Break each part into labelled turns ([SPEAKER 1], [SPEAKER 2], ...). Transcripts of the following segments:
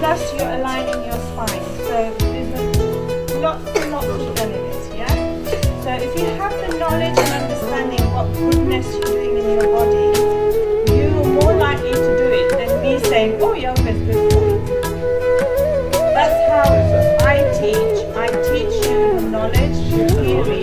[SPEAKER 1] plus you're aligning your spine. So there's lots and lots of benefits, yeah? So if you have the knowledge and understanding what goodness you're doing in your body, you're more likely to do it than me saying, oh, yoga is good for you. That's how I teach. I teach you the knowledge, the theory.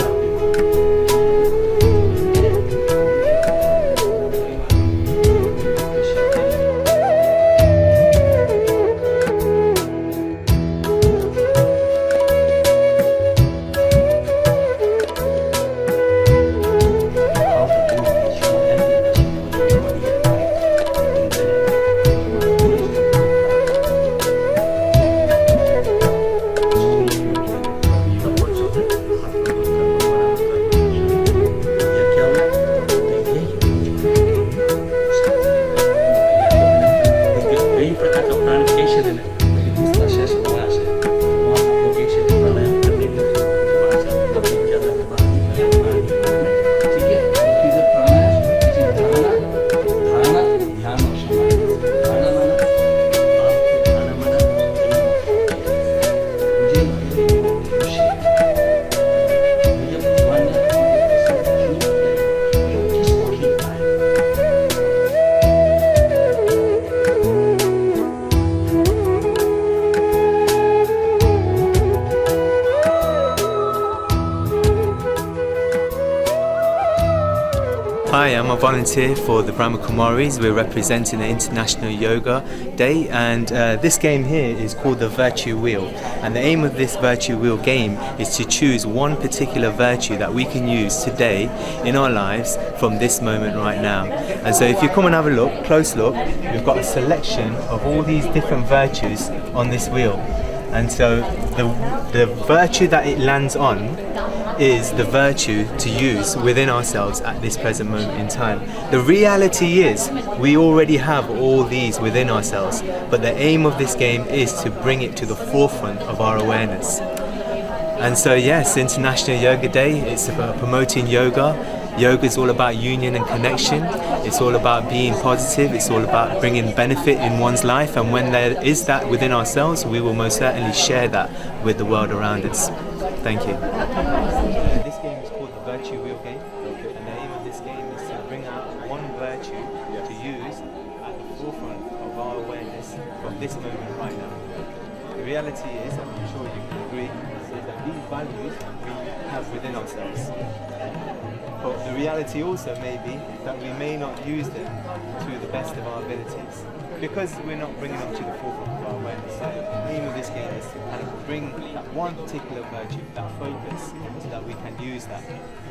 [SPEAKER 2] Hi, I'm a volunteer for the Brahma Kumaris. We're representing the International Yoga Day, and this game here is called the Virtue Wheel. And the aim of this Virtue Wheel game is to choose one particular virtue that we can use today in our lives from this moment right now. And so if you come and have a look, close look, we've got a selection of all these different virtues on this wheel. And so the virtue that it lands on is the virtue to use within ourselves at this present moment in time. The reality is we already have all these within ourselves, but the aim of this game is to bring it to the forefront of our awareness. And so yes, International Yoga Day, it's about promoting yoga. Yoga is all about union and connection. It's all about being positive. It's all about bringing benefit in one's life. And when there is that within ourselves, we will most certainly share that with the world around us. Thank you. This game is called the Virtue Wheel game. And the aim of this game is to bring out one virtue to use at the forefront of our awareness from this moment right now. The reality is, and I'm sure you can agree, is that these values we have within ourselves. But the reality also may be that we may not use them to the best of our abilities because we're not bringing them to the forefront of our awareness. So the aim of this game is to kind of bring that one particular virtue, that focus, so that we can use that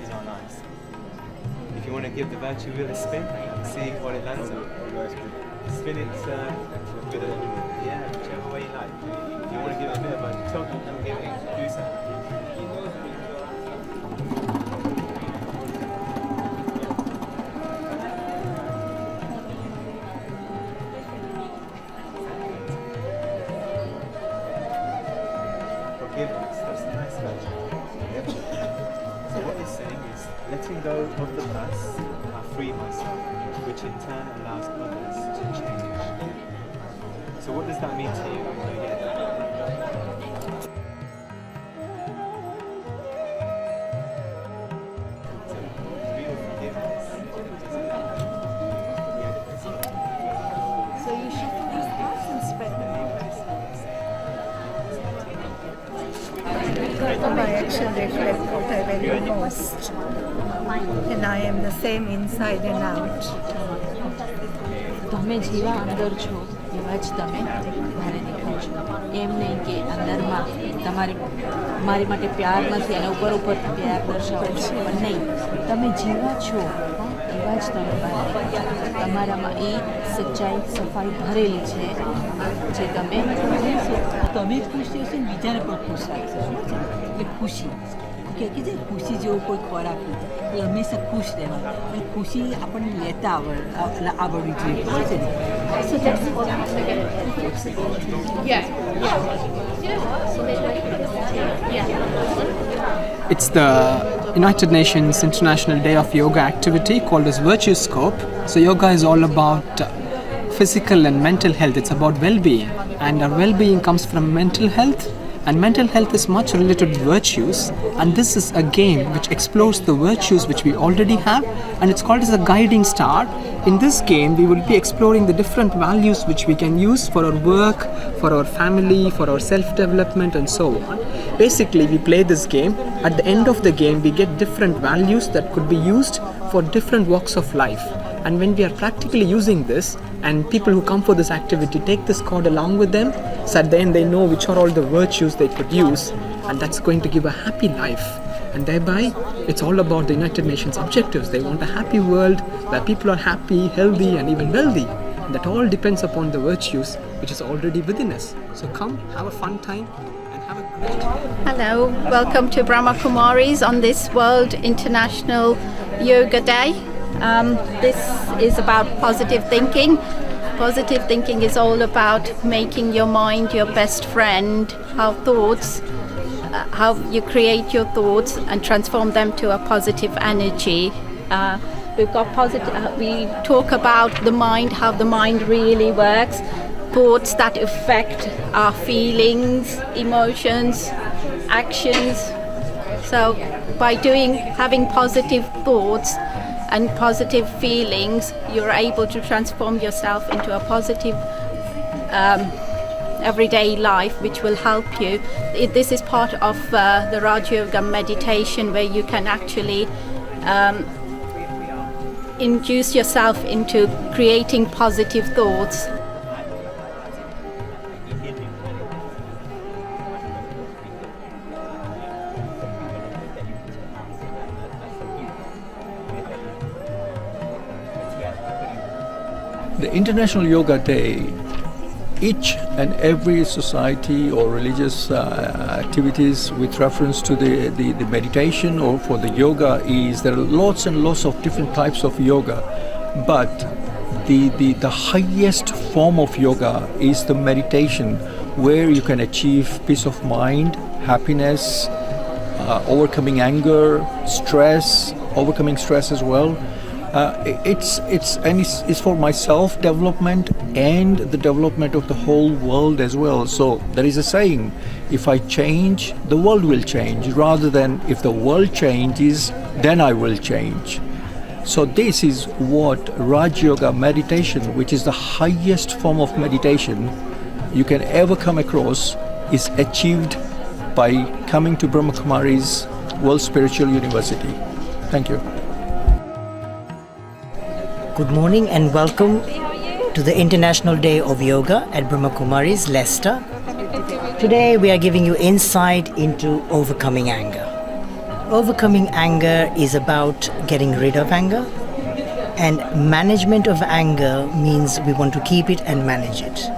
[SPEAKER 2] in our lives. If you want to give the virtue wheel a spin and see what it lands on, spin it with a, whichever way you like. If you want to give it a bit of a tug and give it do something. That's a nice virtue. So what he's saying is, letting go of the past, I free myself, which in turn allows others to change. So what does that mean to you when you hear that? So real forgiveness.
[SPEAKER 1] So you should do this past and spread the
[SPEAKER 3] My action reflects what I value most, and I am the same inside and out.
[SPEAKER 4] તમે જેવા અંદર છો એવા જ તમે બહાર નીકળો છો. એમ નહીં કે અંદરમાં મારી માટે પ્યાર નથી અને ઉપરથી પ્યાર દર્શાવો છો, પણ નહીં, તમે જેવા છો એવા જ તમે બહાર નીકળો. તમારામાં એ સચ્ચાઈ સફાઈ ભરેલી છે જે તમે ખુશ થશો ને બીજાને પણ ખુશ રાખશો. એટલે ખુશી કે જે ખુશી જેવો કોઈ ખોરાક નથી, એટલે હંમેશા ખુશ રહેવા અને ખુશી આપણને લેતા આવડવી જોઈએ, ખબર છે ને?
[SPEAKER 5] It's the United Nations International Day of Yoga activity called as Virtue Scope. So yoga is all about physical and mental health. It's about well-being. and our well-being comes from mental health, and mental health is much related to virtues, and this is a game which explores the virtues which we already have, and it's called as a guiding star. In this game we will be exploring the different values which we can use for our work, for our family, for our self-development and so on. Basically we play this game. At the end of the game we get different values that could be used for different walks of life, and when we are practically using this and people who come for this activity take this card along with them, so at the end they know which are all the virtues they could use, and that's going to give a happy life. And thereby it's all about the United Nations objectives. They want a happy world where people are happy, healthy and even wealthy, and that all depends upon the virtues which is already within us. So come, have a fun time and have a great
[SPEAKER 6] Hello, welcome to Brahma Kumaris on this World International Yoga Day. This is about positive thinking. Positive thinking is all about making your mind your best friend, how you create your thoughts and transform them to a positive energy. We've got we talk about the mind, how the mind really works, thoughts that affect our feelings, emotions, actions. So by having positive thoughts and positive feelings, you're able to transform yourself into a positive everyday life, which will help you. This is part of the Raj Yoga meditation, where you can actually induce yourself into creating positive thoughts.
[SPEAKER 7] The International Yoga Day, each and every society or religious activities with reference to the meditation or for the yoga there are lots and lots of different types of yoga, but the highest form of yoga is the meditation, where you can achieve peace of mind, happiness, overcoming anger, stress, overcoming stress as well. It's for my self-development and the development of the whole world as well. So there is a saying, if I change, the world will change, rather than if the world changes, then I will change. So this is what Raj Yoga meditation, which is the highest form of meditation you can ever come across, is achieved by coming to Brahma Kumaris World Spiritual University. Thank you.
[SPEAKER 8] Good morning and welcome to the International Day of Yoga at Brahma Kumaris, Leicester. Today we are giving you insight into overcoming anger. Overcoming anger is about getting rid of anger, and management of anger means we want to keep it and manage it.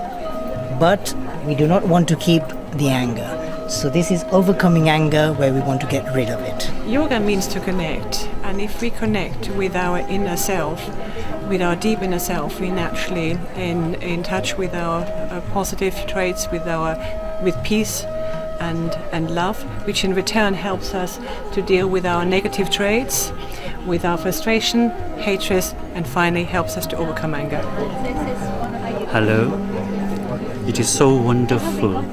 [SPEAKER 8] But we do not want to keep the anger. So this is overcoming anger, where we want to get rid of it.
[SPEAKER 9] Yoga means to connect, and if we connect with our inner self, with our deep inner self, we're naturally in touch with our positive traits, with peace and love, which in return helps us to deal with our negative traits, with our frustration, hatred, and finally helps us to overcome anger.
[SPEAKER 10] Hello, it is so wonderful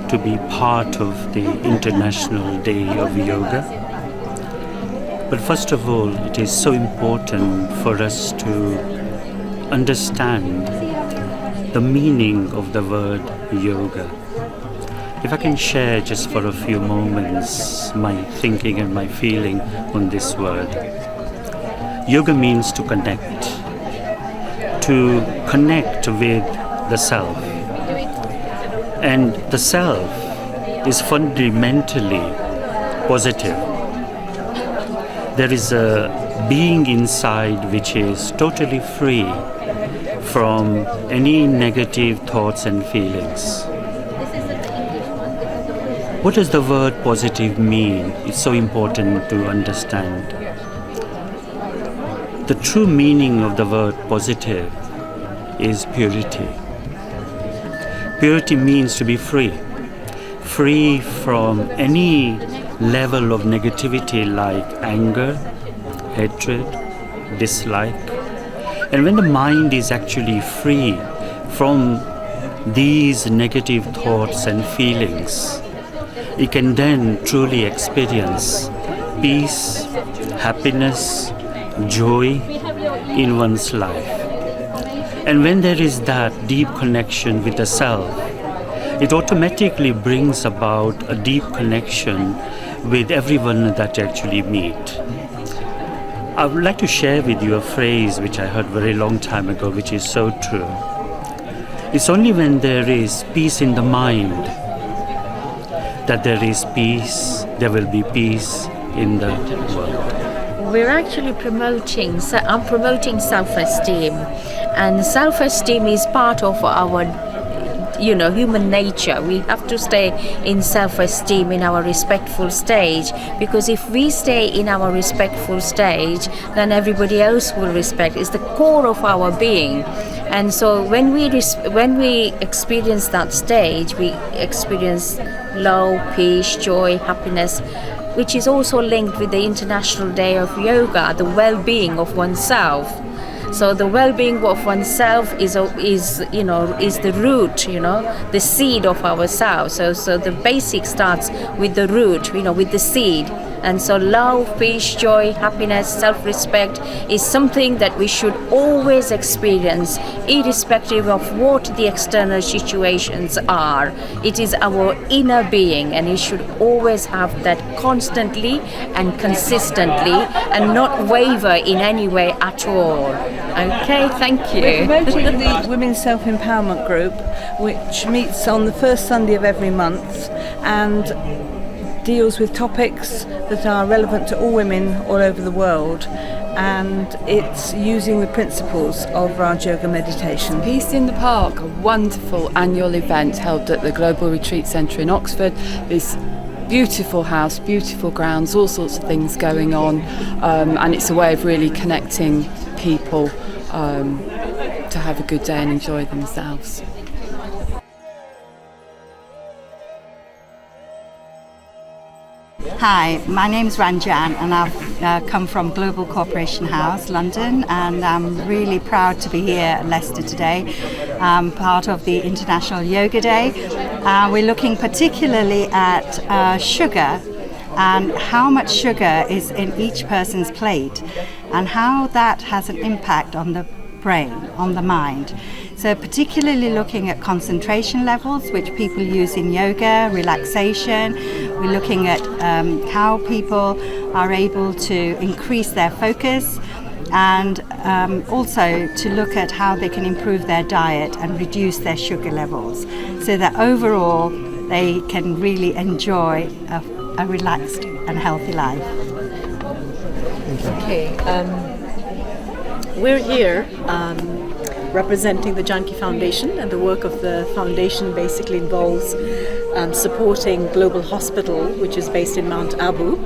[SPEAKER 10] to be part of the International Day of Yoga. But first of all, it is so important for us to understand the meaning of the word yoga. If I can share just for a few moments my thinking and my feeling on this word. Yoga means to connect with the self. And the self is fundamentally positive. There is a being inside which is totally free from any negative thoughts and feelings. What does the word positive mean? It's so important to understand. The true meaning of the word positive is purity. Purity means to be free from any level of negativity like anger, hatred, dislike. And when the mind is actually free from these negative thoughts and feelings, you can then truly experience peace, happiness, joy in one's life. And when there is that deep connection with the self, it automatically brings about a deep connection with everyone that you actually meet. I would like to share with you a phrase which I heard very long time ago, which is so true. It's only when there is peace in the mind that there is peace, there will be peace in the world.
[SPEAKER 11] We're actually promoting self-esteem, and self-esteem is part of our human nature. We have to stay in self-esteem in our respectful stage, because if we stay in our respectful stage, then everybody else will respect. It's the core of our being. And so when we experience that stage, we experience love, peace, joy, happiness, which is also linked with the International Day of Yoga, the well-being of oneself. So the well-being of oneself is the root, the seed of ourselves. So the basic starts with the root, with the seed. And so love, peace, joy, happiness, self-respect is something that we should always experience, irrespective of what the external situations are. It is our inner being, and it should always have that constantly and consistently, and not waver in any way at all. Okay, thank you.
[SPEAKER 12] We're promoting the Women's Self-Empowerment Group, which meets on the first Sunday of every month and deals with topics that are relevant to all women all over the world, and it's using the principles of Raj Yoga meditation.
[SPEAKER 13] Peace in the Park, a wonderful annual event held at the Global Retreat Centre in Oxford. This beautiful house, beautiful grounds, all sorts of things going on, and it's a way of really connecting people to have a good day and enjoy themselves.
[SPEAKER 14] Hi, my name is Ranjan, and I've come from Global Corporation House, London, and I'm really proud to be here at Leicester today, part of the International Yoga Day. We're looking particularly at sugar and how much sugar is in each person's plate and how that has an impact on the brain, on the mind. So particularly looking at concentration levels, which people use in yoga, relaxation. We're looking at how people are able to increase their focus, and also to look at how they can improve their diet and reduce their sugar levels, so that overall they can really enjoy a relaxed and healthy life.
[SPEAKER 15] Okay, we're here representing the Janki Foundation, and the work of the foundation basically involves supporting Global Hospital, which is based in Mount Abu.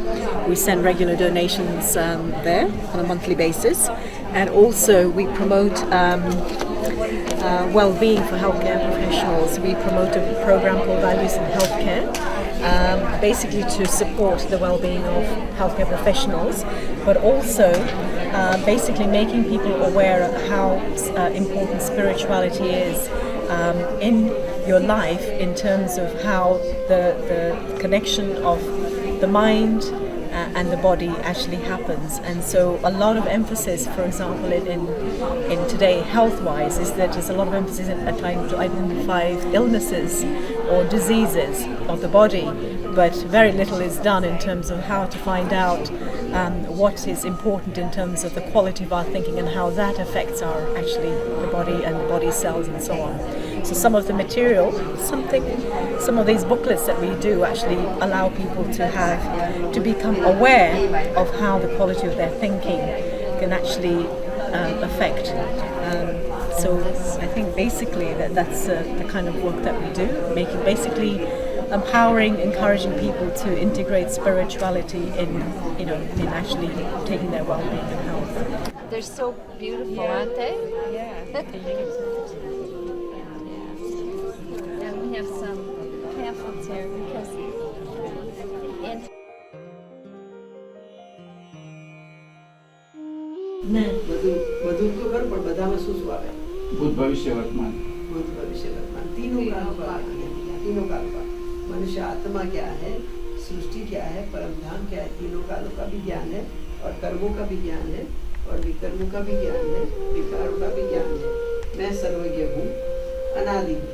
[SPEAKER 15] We send regular donations there on a monthly basis, and also we promote well-being for healthcare professionals. We promote a program called Values in Healthcare, basically to support the well-being of healthcare professionals, but also basically making people aware of how important spirituality is in your life, in terms of how the connection of the mind and the body actually happens. And so a lot of emphasis, for example, in today health-wise, is that there's a lot of emphasis at trying to identify illnesses or diseases of the body, but very little is done in terms of how to find out what is important in terms of the quality of our thinking and how that affects the body and the body cells and so on. So some of the material, some of these booklets that we do actually allow people to become aware of how the quality of their thinking can actually affect. So I think basically that's the kind of work that we do, basically empowering, encouraging people to integrate spirituality in actually taking their well-being and health.
[SPEAKER 11] They're so beautiful, aren't they?
[SPEAKER 15] Yeah.
[SPEAKER 11] And we have some pamphlets here because
[SPEAKER 16] વધુ તો કર પણ બધામાં શું શું આવે ભૂત ભવિષ્ય વર્તમાન भूत भविष्य वर्तमान तीनों कालों का तीनों कालों का मनुष्य आत्मा क्या है, सृष्टि क्या है, परम धाम क्या है, तीनों कालों का भी ज्ञान है और कर्मों का भी ज्ञान है और विकर्मों का भी ज्ञान है, विकारों का भी ज्ञान है। मैं सर्वज्ञ हूँ, अनादि हूँ,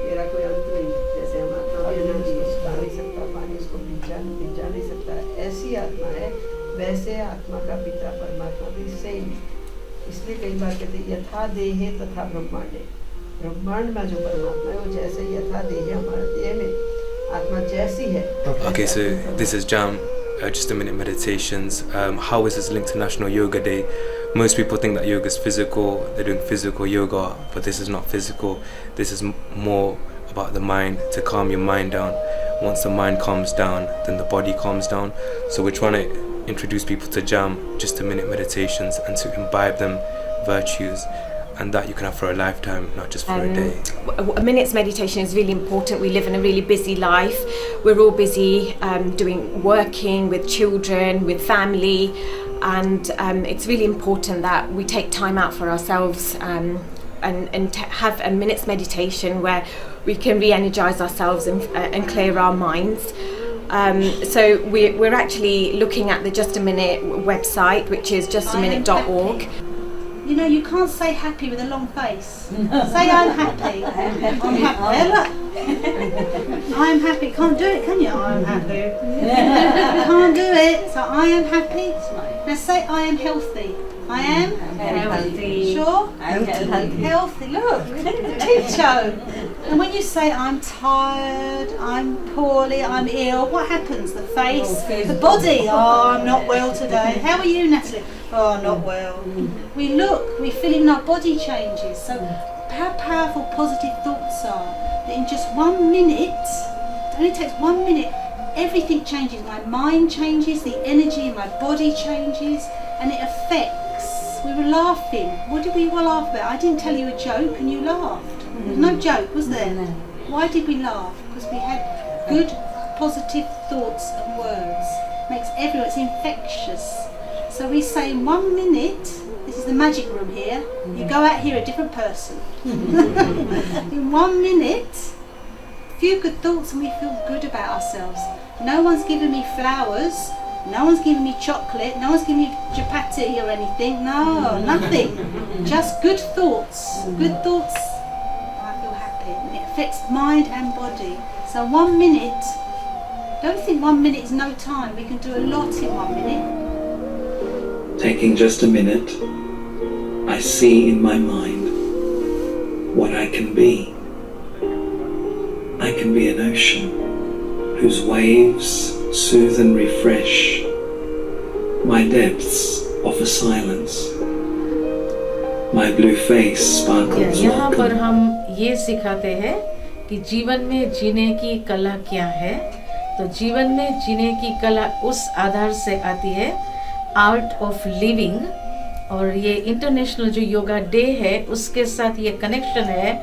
[SPEAKER 16] मेरा कोई अंत नहीं। जैसे हम आत्मा भी अनादि है, खा नहीं सकता, पानी उसको भिजा नहीं सकता, ऐसी आत्मा है, वैसे आत्मा का पिता परमात्मा भी सेम है। इसलिए कई बार कहते हैं यथा देहे तथा ब्रह्मांडे, ब्रह्मांड में जो परमात्मा है वो जैसे यथा देहे हमारे देह में आत्मा जैसी है।
[SPEAKER 2] Okay, so this is Jam, just a minute meditations. How is this linked to National Yoga Day? Most people think that yoga is physical, they're doing physical yoga, but this is not physical. This is more about the mind, to calm your mind down. Once the mind calms down, then the body calms down. So we're trying to introduce people to Jam, just a minute meditations, and to imbibe them virtues, and that you can have for a lifetime, not just for a day.
[SPEAKER 17] A minute's meditation is really important. We live in a really busy life. We're all busy working with children, with family, and it's really important that we take time out for ourselves and have a minute's meditation where we can re-energize ourselves and clear our minds. So we're actually looking at the Just a Minute website, which is justaminute.org.
[SPEAKER 18] You know, you can't say happy with a long face. Say I'm happy. I'm happy. Look. I am happy. Can't do it, can you? I am happy. Can't do it. So I am happy. Now say I am healthy. I am
[SPEAKER 17] healthy.
[SPEAKER 18] Sure? Healthy. Look, teeth show. And when you say I'm tired, I'm poorly, I'm ill, what happens? The face, the body. Oh, I'm not well today. How are you, Natalie? Oh, not well. We look, we feel even our body changes. So how powerful positive thoughts are. That in just 1 minute, it only takes 1 minute, everything changes. My mind changes, the energy in my body changes, and it affects. We were laughing. What did we laugh about? I didn't tell you a joke and you laughed. There was no joke, was there? Why did we laugh? Because we had good, positive thoughts and words. Makes everyone, it's infectious. So we say in 1 minute, this is the magic room here, you go out here a different person. In 1 minute, a few good thoughts and we feel good about ourselves. No one's given me flowers, no one's giving me chocolate, no one's giving me chapati or anything, no, nothing. Just good thoughts. Good thoughts, I feel happy. And it affects mind and body. So 1 minute, don't think 1 minute is no time, we can do a lot in 1 minute.
[SPEAKER 19] Taking just a minute, I see in my mind what I can be. I can be an ocean whose waves soothe and refresh my depths of a silence. My blue face sparkles
[SPEAKER 4] यहाँ पर
[SPEAKER 19] welcome.
[SPEAKER 4] हम ये सिखाते हैं कि जीवन में जीने की कला क्या है। तो जीवन में जीने की कला उस आधार से आती है, आर्ट ऑफ लिविंग, और ये इंटरनेशनल जो योगा डे है उसके साथ ये कनेक्शन है।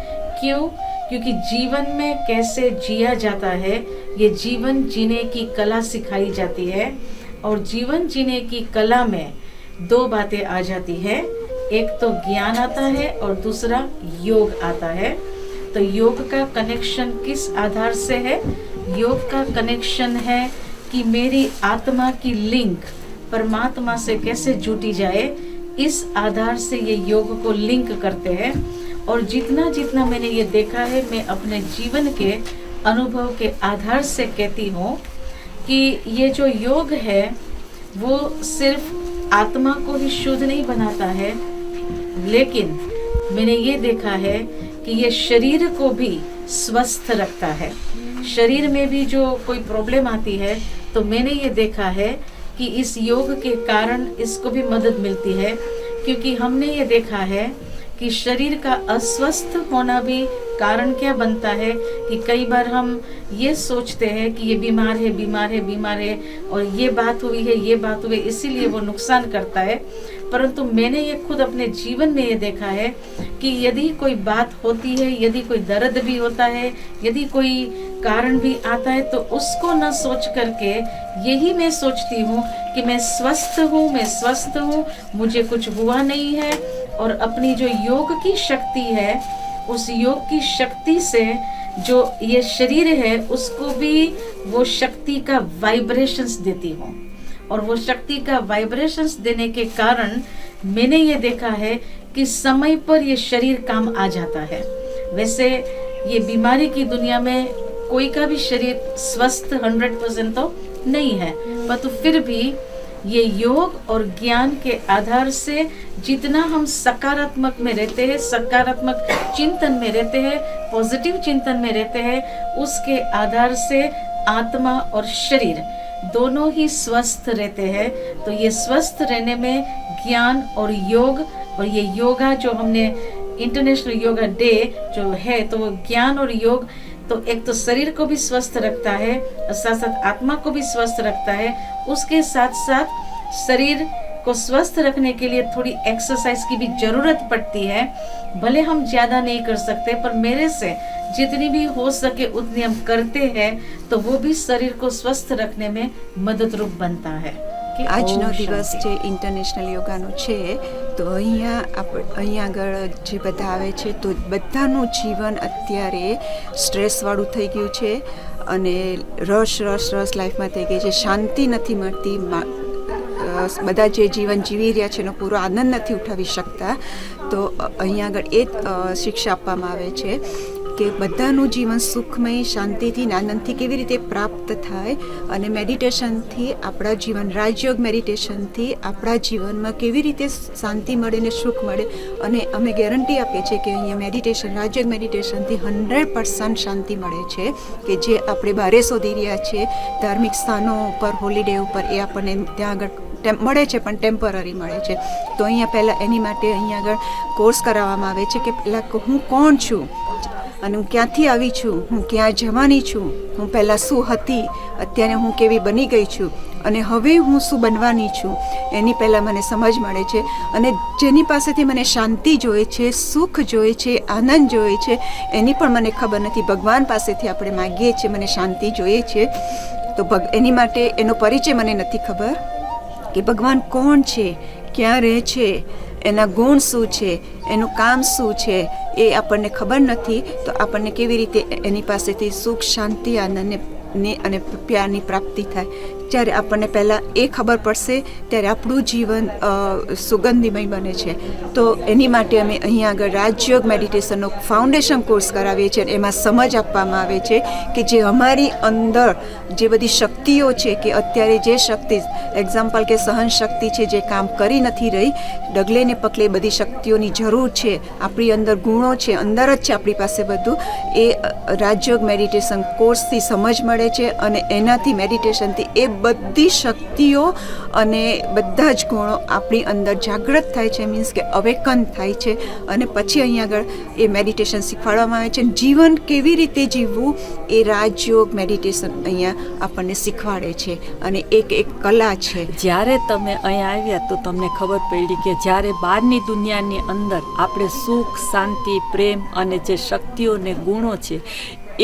[SPEAKER 4] क्यों? क्योंकि जीवन में कैसे जिया जाता है, ये जीवन जीने की कला सिखाई जाती है। और जीवन जीने की कला में 2 बातें आ जाती है, एक तो ज्ञान आता है और दूसरा योग आता है। तो योग का कनेक्शन किस आधार से है? योग का कनेक्शन है कि मेरी आत्मा की लिंक परमात्मा से कैसे जुटी जाए, इस आधार से ये योग को लिंक करते हैं। और जितना जितना मैंने ये देखा है, मैं अपने जीवन के अनुभव के आधार से कहती हूँ कि ये जो योग है वो सिर्फ आत्मा को ही शुद्ध नहीं बनाता है, लेकिन मैंने ये देखा है कि ये शरीर को भी स्वस्थ रखता है। शरीर में भी जो कोई प्रॉब्लम आती है तो मैंने ये देखा है कि इस योग के कारण इसको भी मदद मिलती है। क्योंकि हमने ये देखा है कि शरीर का अस्वस्थ होना भी कारण क्या बनता है कि कई बार हम ये सोचते हैं कि ये बीमार है और ये बात हुई है इसीलिए वो नुकसान करता है। परंतु मैंने ये खुद अपने जीवन में ये देखा है कि यदि कोई बात होती है, यदि कोई दर्द भी होता है, यदि कोई कारण भी आता है, तो उसको न सोच करके यही मैं सोचती हूँ कि मैं स्वस्थ हूँ, मुझे कुछ हुआ नहीं है। और अपनी जो योग की शक्ति है
[SPEAKER 20] उस योग की शक्ति से जो ये शरीर है उसको भी वो शक्ति का वाइब्रेशंस देती हूँ, और वो शक्ति का वाइब्रेशंस देने के कारण मैंने ये देखा है कि समय पर ये शरीर काम आ जाता है। वैसे ये बीमारी की दुनिया में कोई का भी शरीर स्वस्थ 100% तो नहीं है, पर तो फिर भी ये योग और ज्ञान के आधार से जितना हम सकारात्मक में रहते हैं, सकारात्मक चिंतन में रहते हैं, पॉजिटिव चिंतन में रहते हैं, उसके आधार से आत्मा और शरीर दोनों ही स्वस्थ रहते हैं। तो ये स्वस्थ रहने में ज्ञान और योग, और ये योगा जो हमने इंटरनेशनल योगा डे जो है, तो वो ज्ञान और योग तो एक तो शरीर को भी स्वस्थ रखता है और साथ साथ आत्मा को भी स्वस्थ रखता है। उसके साथ साथ शरीर को स्वस्थ रखने के लिए थोड़ी एक्सरसाइज की भी जरूरत पड़ती है। भले हम ज्यादा नहीं कर सकते, पर मेरे से जितनी भी हो सके उतनी हम करते हैं, तो वो भी शरीर को स्वस्थ रखने में मदद रूप बनता है।
[SPEAKER 21] આજનો દિવસ જે ઇન્ટરનેશનલ યોગાનો છે, તો અહીંયા આગળ જે બધા આવે છે, તો બધાનું જીવન અત્યારે સ્ટ્રેસવાળું થઈ ગયું છે અને રસ લાઈફમાં થઈ ગઈ છે, શાંતિ નથી મળતી, બધા જે જીવન જીવી રહ્યા છે એનો પૂરો આનંદ નથી ઉઠાવી શકતા. તો અહીંયા આગળ એ શિક્ષા આપવામાં આવે છે કે બધાનું જીવન સુખમય, શાંતિથી, આનંદથી કેવી રીતે પ્રાપ્ત થાય, અને મેડિટેશનથી આપણા જીવન, રાજયોગ મેડિટેશનથી આપણા જીવનમાં કેવી રીતે શાંતિ મળે ને સુખ મળે. અને અમે ગેરંટી આપીએ છીએ કે અહીંયા મેડિટેશન, રાજયોગ મેડિટેશનથી 100% શાંતિ મળે છે, કે જે આપણે બહારે શોધી રહ્યા છીએ ધાર્મિક સ્થાનો ઉપર, હોલિડે ઉપર, એ આપણને ત્યાં આગળ મળે છે, પણ ટેમ્પરરી મળે છે. તો અહીંયા પહેલાં એની માટે અહીંયા આગળ કોર્સ કરાવવામાં આવે છે કે પહેલાં હું કોણ છું અને હું ક્યાંથી આવી છું, હું ક્યાં જવાની છું, હું પહેલાં શું હતી, અત્યારે હું કેવી બની ગઈ છું, અને હવે હું શું બનવાની છું, એની પહેલાં મને સમજ મળે છે. અને જેની પાસેથી મને શાંતિ જોઈએ છે, સુખ જોઈએ છે, આનંદ જોઈએ છે, એની પણ મને ખબર નથી. ભગવાન પાસેથી આપણે માગીએ છીએ મને શાંતિ જોઈએ છે, તો એની માટે એનો પરિચય મને નથી ખબર કે ભગવાન કોણ છે, ક્યાં રહે છે, એના ગુણ શું છે, એનું કામ શું છે, એ આપણને ખબર નથી. તો આપણને કેવી રીતે એની પાસેથી સુખ, શાંતિ, આનંદને અને પ્યારની પ્રાપ્તિ થાય. જ્યારે આપણને પહેલાં એ ખબર પડશે ત્યારે આપણું જીવન સુગંધીમય બને છે. તો એની માટે અમે અહીંયા આગળ રાજયોગ મેડિટેશનનો ફાઉન્ડેશન કોર્સ કરાવીએ છીએ. એમાં સમજ આપવામાં આવે છે કે જે અમારી અંદર જે બધી શક્તિઓ છે, કે અત્યારે જે શક્તિ, એક્ઝામ્પલ કે સહન શક્તિ છે, જે કામ કરી નથી રહી, ડગલે ને પગલે બધી શક્તિઓની જરૂર છે, આપણી અંદર ગુણો છે, અંદર જ છે આપણી પાસે બધું, એ રાજયોગ મેડિટેશન કોર્સથી સમજ મળે છે. અને એનાથી મેડિટેશનથી એ બધી શક્તિઓ અને બધા જ ગુણો આપણી અંદર જાગૃત થાય છે, મીન્સ કે અવેકન થાય છે. અને પછી અહીંયા આગળ એ મેડિટેશન શીખવાડવામાં આવે છે. જીવન કેવી રીતે જીવવું એ રાજયોગ મેડિટેશન અહીંયા આપણને શીખવાડે છે, અને એક કલા છે.
[SPEAKER 22] જ્યારે તમે અહીંયા આવ્યા તો તમને ખબર પડી કે જ્યારે બહારની દુનિયાની અંદર આપણે સુખ, શાંતિ, પ્રેમ અને જે શક્તિઓ ને ગુણો છે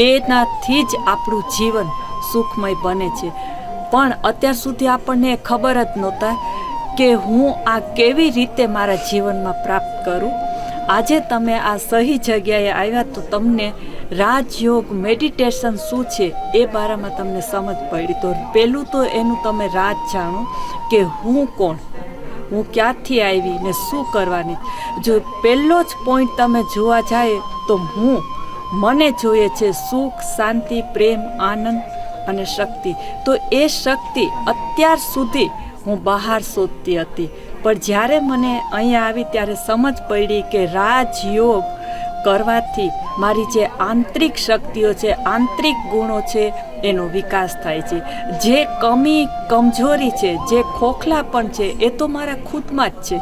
[SPEAKER 22] એનાથી જ આપણું જીવન સુખમય બને છે. પણ અત્યાર સુધી આપણને ખબર જ નહોતા કે હું આ કેવી રીતે મારા જીવનમાં પ્રાપ્ત કરું. આજે તમે આ સહી જગ્યાએ આવ્યા તો તમને રાજયોગ મેડિટેશન શું છે એ બારામાં તમને સમજ પડી. તો પહેલું તો એનું તમે રાજ જાણો કે હું કોણ, હું ક્યાંથી આવી ને શું કરવાની. જો પહેલો જ પોઈન્ટ તમે જોવા જાય તો મને જોઈએ છે સુખ, શાંતિ, પ્રેમ, આનંદ અને શક્તિ. તો એ શક્તિ અત્યાર સુધી હું બહાર શોધતી હતી, પણ જ્યારે મને અહીંયા આવી ત્યારે સમજ પડી કે રાજયોગ કરવાથી મારી જે આંતરિક શક્તિઓ છે, આંતરિક ગુણો છે, એનો વિકાસ થાય છે. જે કમી, કમજોરી છે, જે ખોખલાપણ છે, એ તો મારા ખુદમાં જ છે.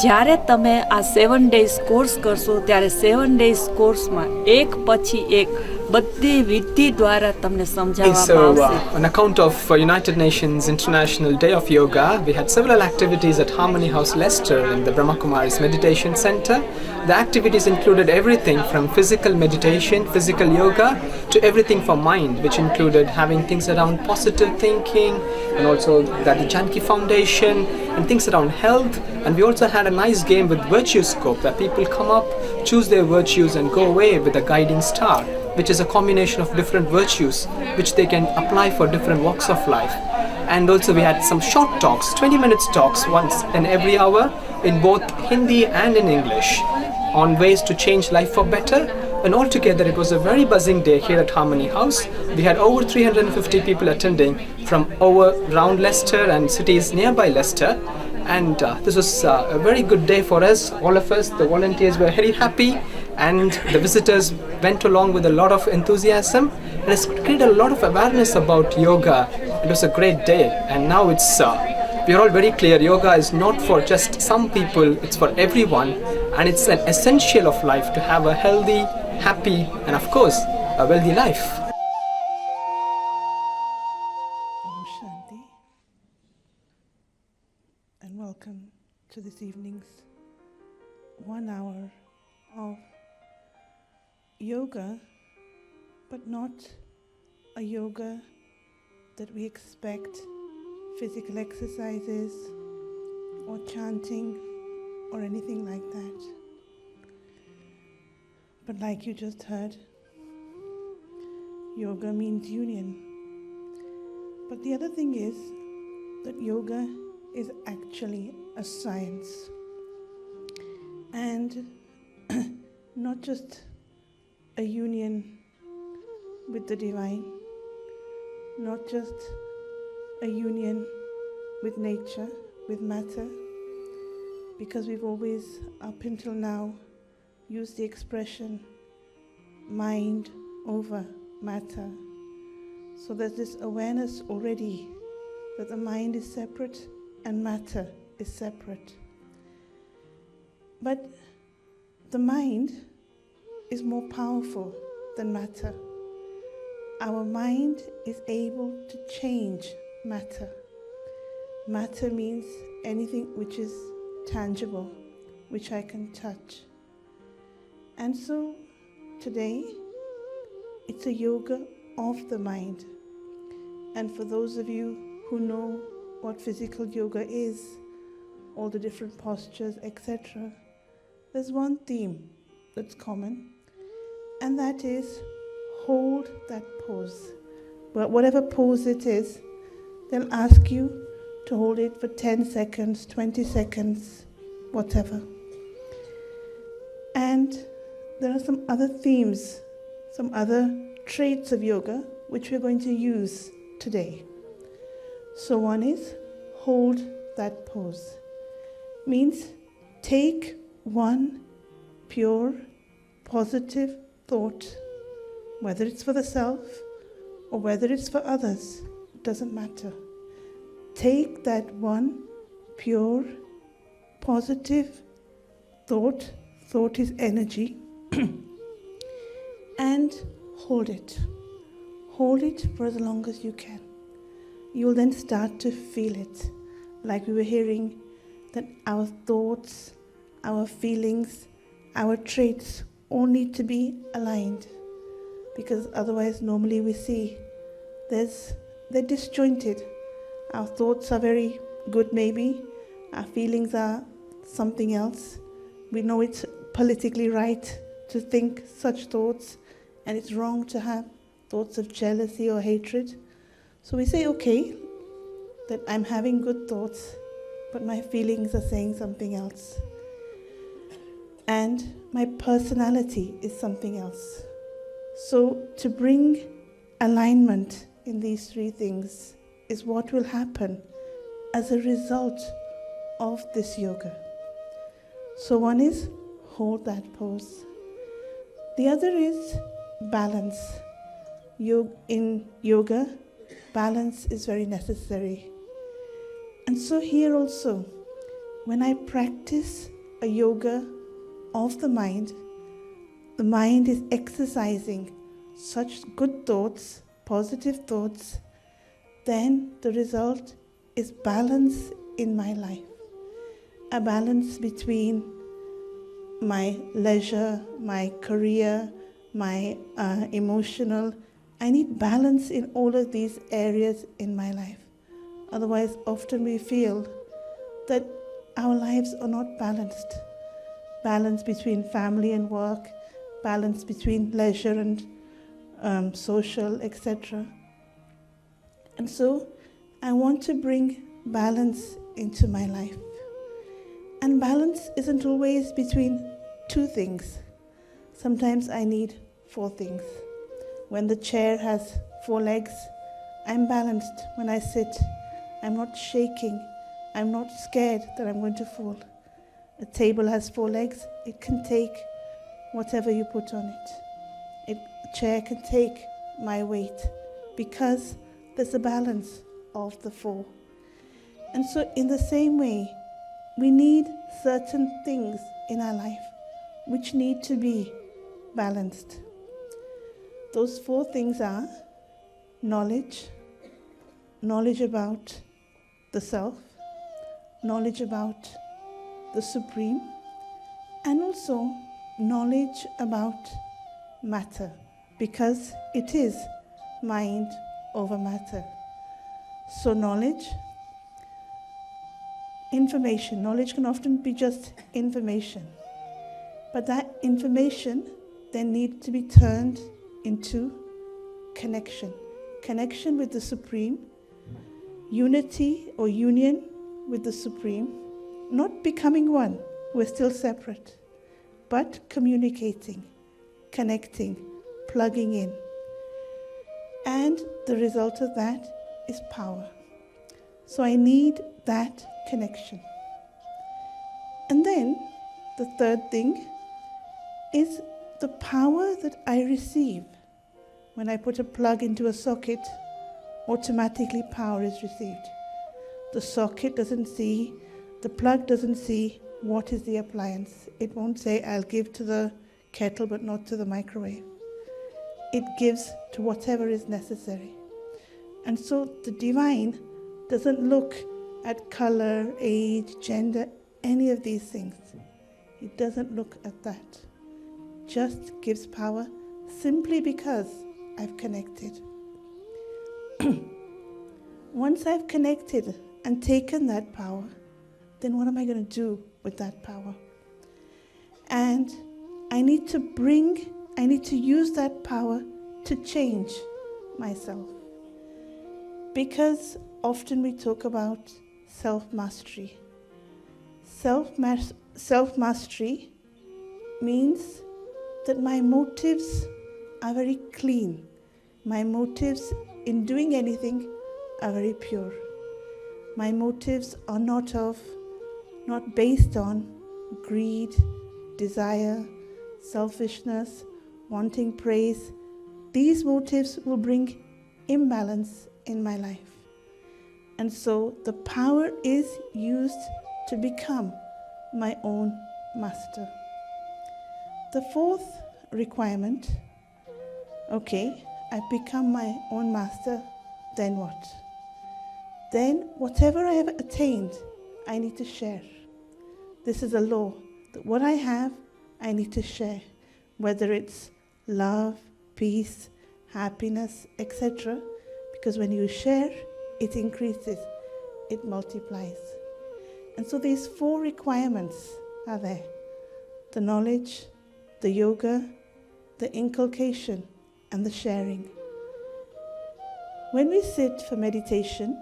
[SPEAKER 22] જ્યારે તમે આ 7 days કોર્સ કરશો ત્યારે 7 days કોર્સમાં એક પછી એક બધી વિધિ દ્વારા તમને સમજાવવામાં આવશે.
[SPEAKER 5] On account of United Nations International Day of Yoga, we had several activities at Harmony House, Leicester, in the Brahma Kumaris Meditation Center. The activities included everything from physical meditation, physical yoga, to everything for mind, which included having things around positive thinking, and also that the Janki Foundation, and things around health. And we also had a nice game with Virtue Scope, where people come up, choose their virtues and go away with a guiding star, which is a combination of different virtues which they can apply for different walks of life. And also we had some short talks, 20 minutes talks once in every hour in both Hindi and in English on ways to change life for better. And altogether it was a very buzzing day here at Harmony House. We had over 350 people attending from around Leicester and cities nearby Leicester. And this was a very good day for us, all of us. The volunteers were very happy and the visitors went along with a lot of enthusiasm. And it's created a lot of awareness about yoga. It was a great day, and now we're all very clear, yoga is not for just some people, it's for everyone, and it's an essential of life to have a healthy, happy, and of course, a wealthy life.
[SPEAKER 1] Om Shanti, and welcome to this evening's 1 hour of yoga, but not a yoga that we expect physical exercises or chanting or anything like that. But like you just heard, yoga means union. But the other thing is that yoga is actually a science, and not just a union with the divine, not just a union with nature, with matter, because we've always, up until now, used the expression mind over matter. So there's this awareness already that the mind is separate and matter is separate. But the mind is more powerful than matter. Our mind is able to change matter. Matter means anything which is tangible, which I can touch. And so today, it's a yoga of the mind. And for those of you who know what physical yoga is, all the different postures, etc., there's one theme that's common, and that is hold that pose. But whatever pose it is, they'll ask you to hold it for 10 seconds, 20 seconds, whatever. And there are some other themes, some other traits of yoga which we're going to use today. So one is hold that pose. Means take one pure, positive thought, whether it's for the self or whether it's for others, it doesn't matter. Take that one pure, positive thought is energy, and hold it. Hold it for as long as you can. You will then start to feel it, like we were hearing that our thoughts, our feelings, our traits all need to be aligned, because otherwise normally we see they're disjointed. Our thoughts are very good maybe, our feelings are something else. We know it's politically right to think such thoughts, and it's wrong to have thoughts of jealousy or hatred. So we say, okay, that I'm having good thoughts, but my feelings are saying something else. And my personality is something else. So to bring alignment in these three things is what will happen as a result of this yoga. So one is hold that pose. The other is balance. In yoga, balance is very necessary. And so here also, when I practice a yoga of the mind is exercising such good thoughts, positive thoughts, then the result is balance in my life. A balance between my leisure, my career, my emotional. I need balance in all of these areas in my life. Otherwise, often we feel that our lives are not balanced. balance between family and work, balance between leisure and social, etc. And so I want to bring balance into my life. And balance isn't always between two things. Sometimes I need 4 things. When the chair has 4 legs, I'm balanced when I sit. I'm not shaking. I'm not scared that I'm going to fall. A table has 4 legs. It can take whatever you put on it. A chair can take my weight because there's a balance of the 4. And so in the same way, we need certain things in our life which need to be balanced. Those 4 things are knowledge about the self, knowledge about the supreme, and also knowledge about matter, because it is mind over matter. So knowledge, information. Knowledge can often be just information, but that information then needs to be turned into connection with the supreme, unity or union with the supreme, not becoming one, we're still separate, but communicating, connecting, plugging in. And the result of that is power. So I need that connection. And then the third thing is the power that I receive. When I put a plug into a socket, automatically power is received. The socket doesn't see, the plug doesn't see what is the appliance. It won't say, I'll give to the kettle but not to the microwave. It gives to whatever is necessary. And so the divine doesn't look at color, age, gender, any of these things. It doesn't look at that. Just gives power simply because I've connected. Once I've connected and taken that power, then what am I going to do with that power? And I need to use that power to change myself. Because often we talk about self-mastery. Self-mastery means that my motives are very clean. My motives in doing anything are very pure. My motives are not based on greed, desire, selfishness, wanting praise. These motives will bring imbalance in my life. And so the power is used to become my own master. The fourth requirement, okay, I've become my own master, then what? Then whatever I have attained, I need to share. This is a law, that what I have, I need to share. Whether it's love, peace, happiness, etc. Because when you share, it increases, it multiplies. And so these 4 requirements are there. The knowledge, the yoga, the inculcation, and the sharing. When we sit for meditation,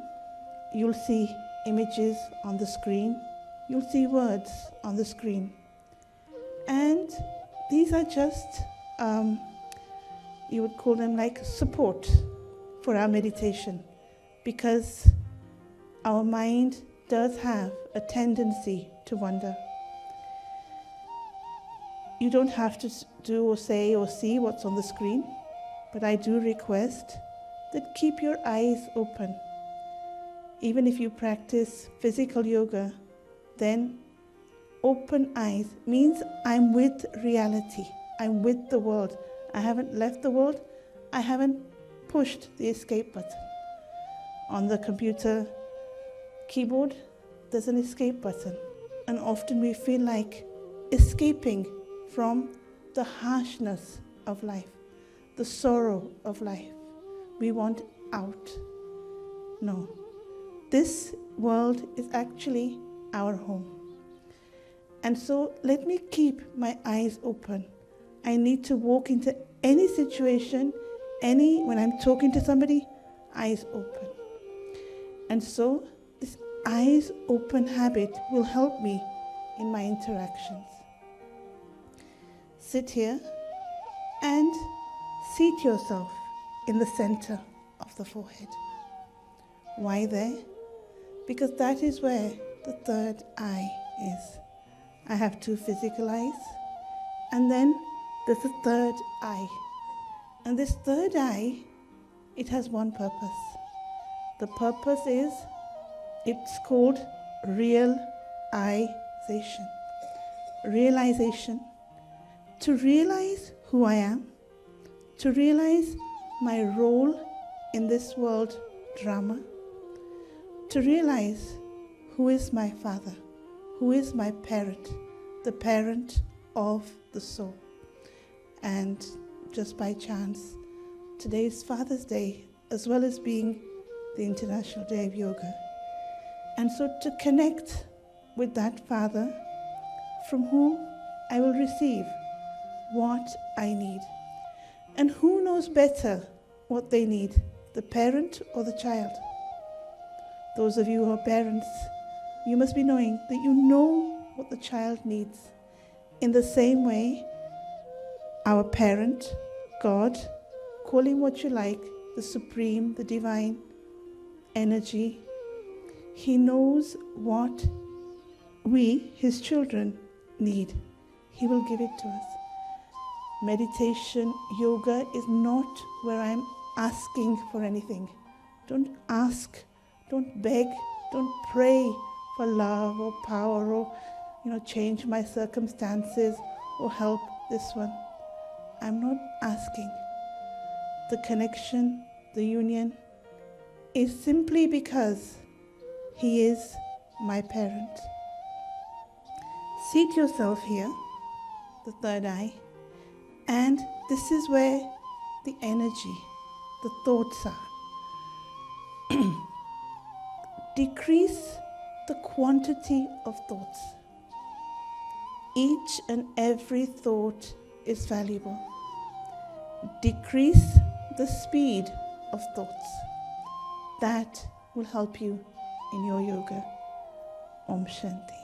[SPEAKER 1] you'll see images on the screen, you'll see words on the screen. And these are just, you would call them like support for our meditation, because our mind does have a tendency to wander. You don't have to do or say or see what's on the screen, but I do request that keep your eyes open. Even if you practice physical yoga, then open eyes means I'm with reality. I'm with the world. I haven't left the world. I haven't pushed the escape button. On the computer keyboard, there's an escape button. And often we feel like escaping from the harshness of life, the sorrow of life. We want out. No. This world is actually our home. And so let me keep my eyes open. I need to walk into any situation, when I'm talking to somebody, eyes open. And so this eyes open habit will help me in my interactions. Sit here and seat yourself in the center of the forehead. Why there? Because that is where the third eye is. I have two physical eyes, and then there's a third eye. And this third eye, it has one purpose. The purpose is, it's called realization. Realization. To realize who I am, to realize my role in this world drama, to realize who is my father, who is my parent, the parent of the soul. And just by chance, today is Father's Day, as well as being the International Day of Yoga. And so to connect with that Father from whom I will receive what I need. And who knows better what they need, the parent or the child? Those of you who are parents, you must be knowing that you know what the child needs. In the same way, our parent, God, call him what you like, the supreme, the divine energy, he knows what we, his children, need. He will give it to us. Meditation, yoga is not where I'm asking for anything. Don't ask, don't beg, don't pray for love or power or, change my circumstances or help this one. I'm not asking. The connection, the union is simply because he is my parent. Seat yourself here, the third eye, and this is where the energy, the thoughts are. Decrease the quantity of thoughts. Each and every thought is valuable. Decrease the speed of thoughts. That will help you in your yoga. Om Shanti.